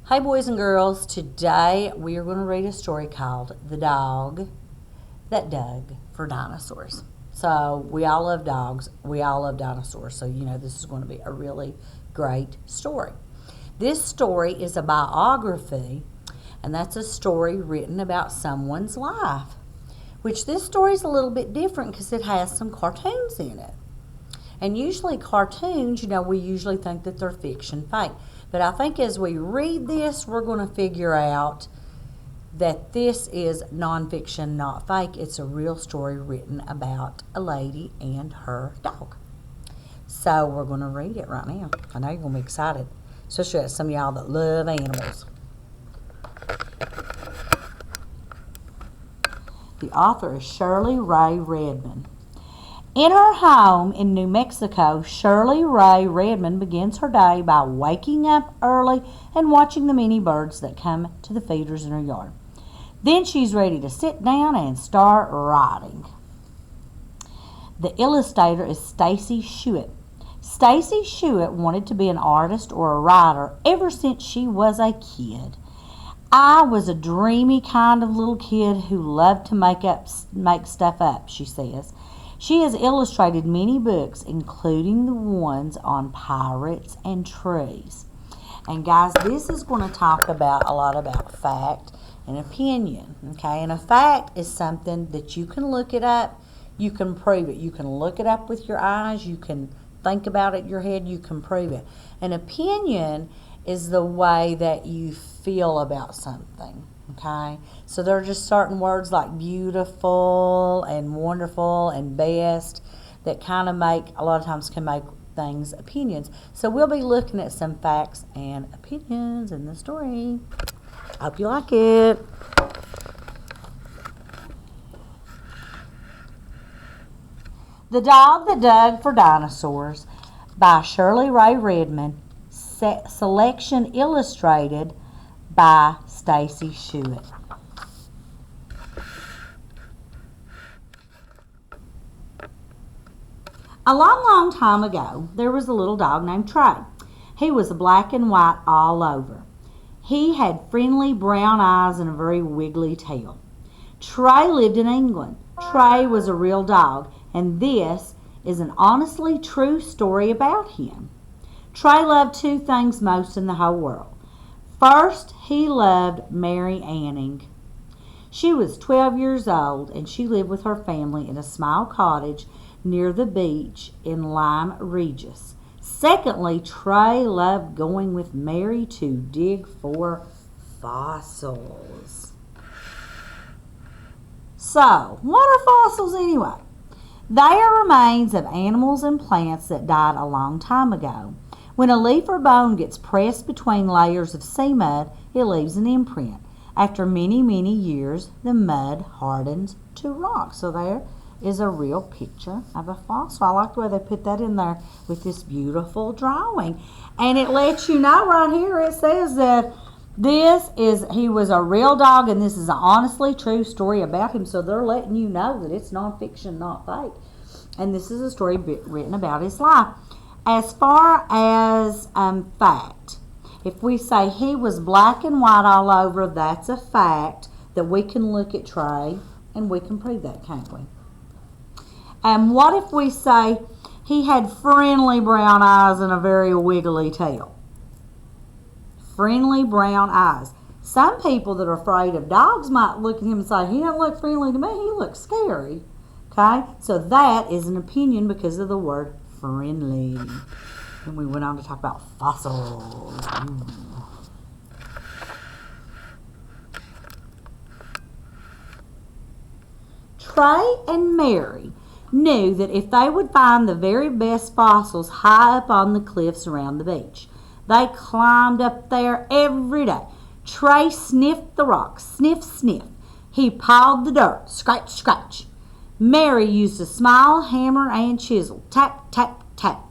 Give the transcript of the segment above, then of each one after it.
Hey boys and girls, today we are going to read a story called The Dog That Dug for Dinosaurs. So we all love dogs, we all love dinosaurs, so this is going to be a really great story. This story is a biography, and that's a story written about someone's life, which this story is a little bit different because it has some cartoons in it. And usually cartoons, we usually think that they're fiction, fake. But I think as we read this, we're going to figure out that this is nonfiction, not fake. It's a real story written about a lady and her dog. So we're going to read it right now. I know you're going to be excited, especially some of y'all that love animals. The author is Shirley Ray Redmond. In her home in New Mexico, Shirley Ray Redmond begins her day by waking up early and watching the many birds that come to the feeders in her yard. Then she's ready to sit down and start writing. The illustrator is Stacy Schuett. Stacy Schuett wanted to be an artist or a writer ever since she was a kid. I was a dreamy kind of little kid who loved to make stuff up, she says. She has illustrated many books, including the ones on pirates and trees. And guys, this is going to talk about a lot about fact and opinion. Okay, and a fact is something that you can look it up, you can prove it. You can look it up with your eyes, you can think about it in your head, you can prove it. An opinion is the way that you feel about something. Okay, so there are just certain words like beautiful and wonderful and best that kind of a lot of times can make things opinions. So we'll be looking at some facts and opinions in the story. Hope you like it. The Dog That Dug for Dinosaurs by Shirley Ray Redmond. Selection illustrated by Stacy Schuett. A long time ago, there was a little dog named Trey. He was black and white all over. He had friendly brown eyes and a very wiggly tail. Trey lived in England. Trey was a real dog, and this is an honestly true story about him. Trey loved two things most in the whole world. First, he loved Mary Anning. She was 12 years old, and she lived with her family in a small cottage near the beach in Lyme Regis. Secondly, Trey loved going with Mary to dig for fossils. So, what are fossils anyway? They are remains of animals and plants that died a long time ago. When a leaf or bone gets pressed between layers of sea mud, it leaves an imprint. After many years, the mud hardens to rock. So there is a real picture of a fossil. I like the way they put that in there with this beautiful drawing. And it lets you know right here, it says that he was a real dog, and this is an honestly true story about him. So they're letting you know that it's nonfiction, not fake. And this is a story written about his life. As far as fact, if we say he was black and white all over, that's a fact that we can look at Trey and we can prove that, can't we? And what if we say he had friendly brown eyes and a very wiggly tail? Friendly brown eyes. Some people that are afraid of dogs might look at him and say, he doesn't look friendly to me, he looks scary. Okay, so that is an opinion because of the word friendly. And we went on to talk about fossils. Trey and Mary knew that if they would find the very best fossils high up on the cliffs around the beach, they climbed up there every day. Trey sniffed the rocks, sniff, sniff. He pawed the dirt, scratch, scratch. Mary used a small hammer and chisel, tap, tap, tap.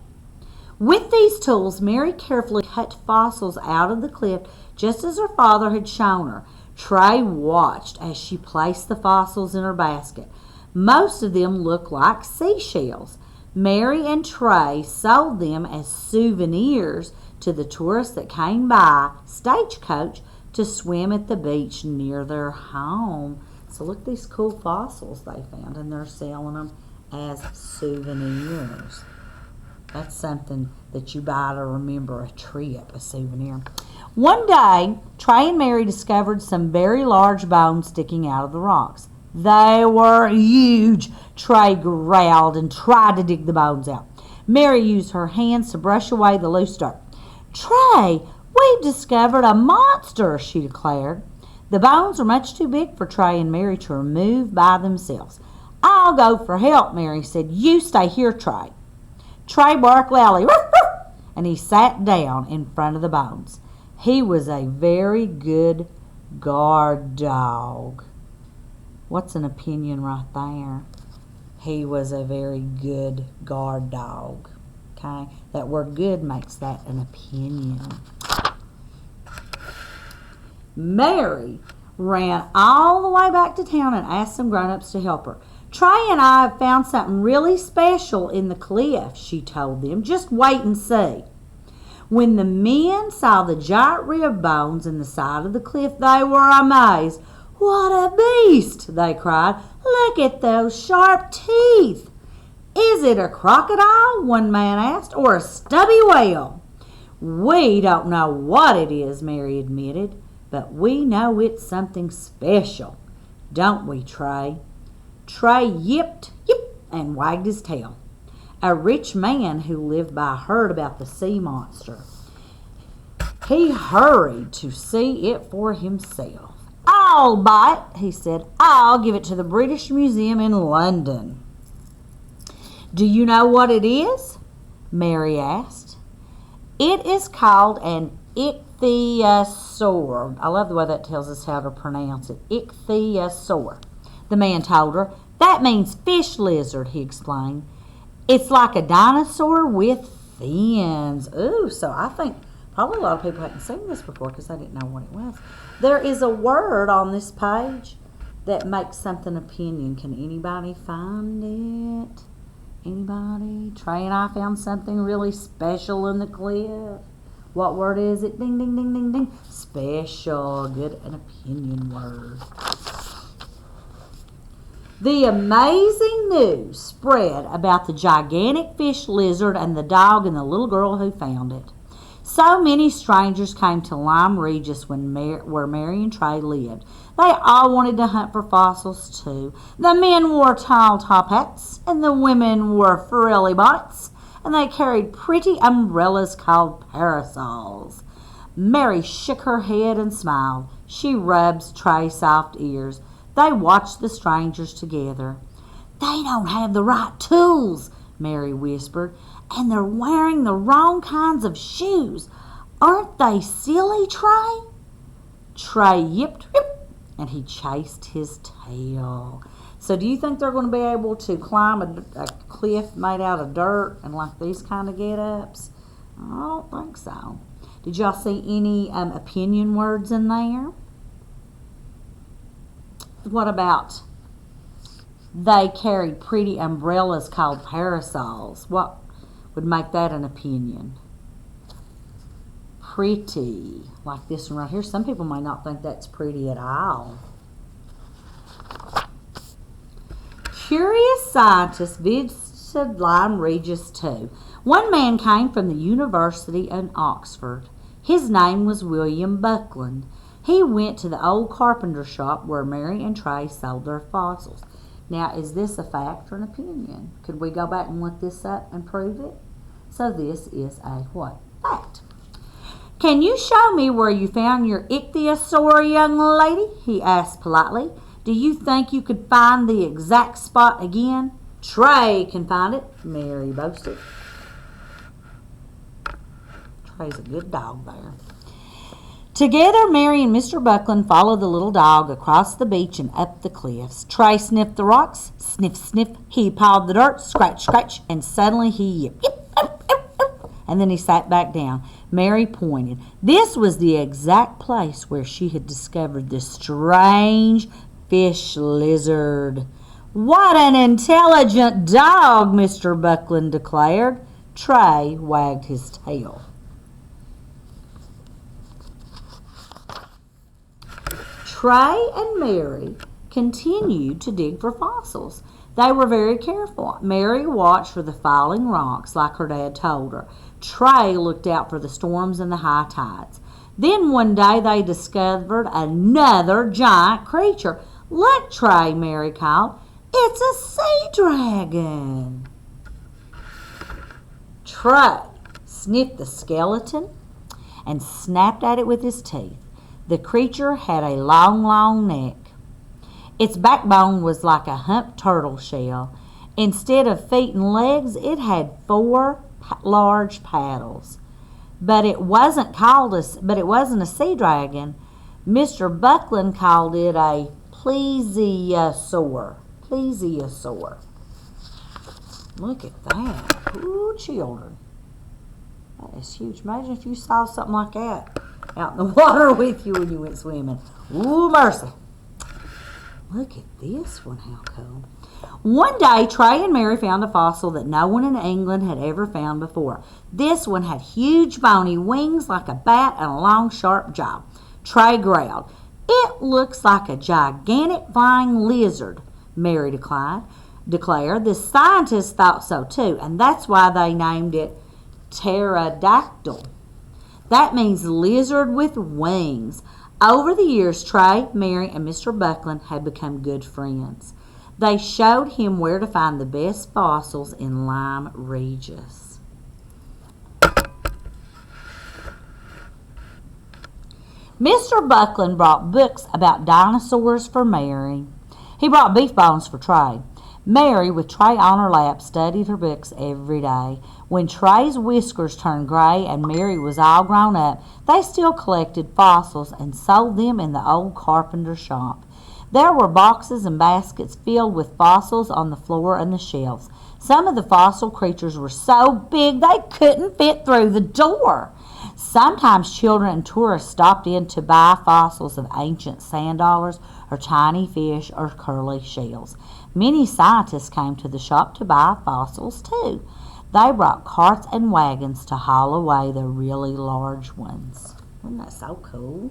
With these tools, Mary carefully cut fossils out of the cliff just as her father had shown her. Trey watched as she placed the fossils in her basket. Most of them looked like seashells. Mary and Trey sold them as souvenirs to the tourists that came by stagecoach to swim at the beach near their home. So look at these cool fossils they found, and they're selling them as souvenirs. That's something that you buy to remember a trip, a souvenir. One day, Trey and Mary discovered some very large bones sticking out of the rocks. They were huge. Trey growled and tried to dig the bones out. Mary used her hands to brush away the loose dirt. "Trey, we've discovered a monster," she declared. The bones were much too big for Trey and Mary to remove by themselves. "I'll go for help," Mary said. "You stay here, Trey." Trey barked loudly, "Ruff, ruff," and he sat down in front of the bones. He was a very good guard dog. What's an opinion right there? He was a very good guard dog. Okay, that word "good" makes that an opinion. Mary ran all the way back to town and asked some grown-ups to help her. "Trey and I have found something really special in the cliff," she told them. "Just wait and see." When the men saw the giant rib bones in the side of the cliff, they were amazed. "What a beast!" they cried. "Look at those sharp teeth." "Is it a crocodile?" one man asked, "or a stubby whale?" "We don't know what it is," Mary admitted, "but we know it's something special. Don't we, Trey?" Trey yipped, yip, and wagged his tail. A rich man who lived by heard about the sea monster. He hurried to see it for himself. "I'll buy it," he said. "I'll give it to the British Museum in London." "Do you know what it is?" Mary asked. "It is called an ichthyosaur." I love the way that tells us how to pronounce it. Ichthyosaur. The man told her. "That means fish lizard," he explained. "It's like a dinosaur with fins." Ooh, so I think probably a lot of people hadn't seen this before because they didn't know what it was. There is a word on this page that makes something opinion. Can anybody find it? Anybody? Trey and I found something really special in the cliff. What word is it? Ding, ding, ding, ding, ding. Special. Good, an opinion word. The amazing news spread about the gigantic fish lizard and the dog and the little girl who found it. So many strangers came to Lyme Regis where Mary and Trey lived. They all wanted to hunt for fossils too. The men wore tall top hats and the women wore frilly bonnets, and they carried pretty umbrellas called parasols. Mary shook her head and smiled. She rubbed Trey's soft ears. They watched the strangers together. "They don't have the right tools," Mary whispered, "and they're wearing the wrong kinds of shoes. Aren't they silly, Trey?" Trey yipped, yip, and he chased his tail. So do you think they're going to be able to climb a cliff made out of dirt and like these kind of get-ups? I don't think so. Did y'all see any opinion words in there? What about they carried pretty umbrellas called parasols? What would make that an opinion? Pretty, like this one right here. Some people may not think that's pretty at all. Curious scientists visited Lyme Regis too. One man came from the University in Oxford. His name was William Buckland. He went to the old carpenter shop where Mary and Trey sold their fossils. Now, is this a fact or an opinion? Could we go back and look this up and prove it? So this is a what? Fact. "Can you show me where you found your ichthyosaur, young lady?" he asked politely. "Do you think you could find the exact spot again?" "Trey can find it," Mary boasted. Trey's a good dog there. Together, Mary and Mr. Buckland followed the little dog across the beach and up the cliffs. Trey sniffed the rocks, sniff, sniff. He pawed the dirt, scratch, scratch, and suddenly he yipped, yip, yip, yip, yip, and then he sat back down. Mary pointed. This was the exact place where she had discovered this strange fish lizard. "What an intelligent dog," Mr. Buckland declared. Trey wagged his tail. Trey and Mary continued to dig for fossils. They were very careful. Mary watched for the falling rocks like her dad told her. Trey looked out for the storms and the high tides. Then one day they discovered another giant creature. "Look, Trey," Mary called. "It's a sea dragon." Trey sniffed the skeleton and snapped at it with his teeth. The creature had a long neck. Its backbone was like a humped turtle shell. Instead of feet and legs, it had 4 large paddles. But it wasn't a sea dragon. Mr. Buckland called it a plesiosaur. Plesiosaur. Look at that. Ooh, children. That is huge. Imagine if you saw something like that out in the water with you when you went swimming. Ooh, mercy. Look at this one. How cool. One day, Trey and Mary found a fossil that no one in England had ever found before. This one had huge bony wings like a bat and a long, sharp jaw. Trey growled. "It looks like a gigantic flying lizard," Mary declared. The scientists thought so too, and that's why they named it pterodactyl. That means lizard with wings. Over the years, Trey, Mary, and Mr. Buckland had become good friends. They showed him where to find the best fossils in Lyme Regis. Mr. Buckland brought books about dinosaurs for Mary. He brought beef bones for Trey. Mary, with Trey on her lap, studied her books every day. When Trey's whiskers turned gray and Mary was all grown up, they still collected fossils and sold them in the old carpenter shop. There were boxes and baskets filled with fossils on the floor and the shelves. Some of the fossil creatures were so big they couldn't fit through the door. Sometimes children and tourists stopped in to buy fossils of ancient sand dollars or tiny fish or curly shells. Many scientists came to the shop to buy fossils too. They brought carts and wagons to haul away the really large ones. Isn't that so cool?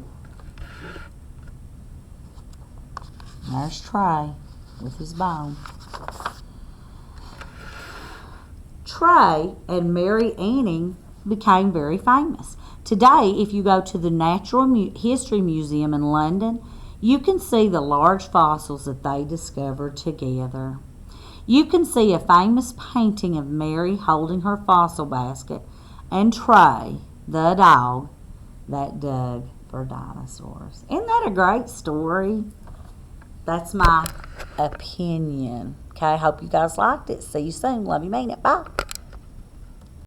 There's Trey with his bone. Trey and Mary Anning became very famous. Today, if you go to the Natural History Museum in London, you can see the large fossils that they discovered together. You can see a famous painting of Mary holding her fossil basket and Trey, the dog, that dug for dinosaurs. Isn't that a great story? That's my opinion. Okay, I hope you guys liked it. See you soon. Love you, mean it. Bye.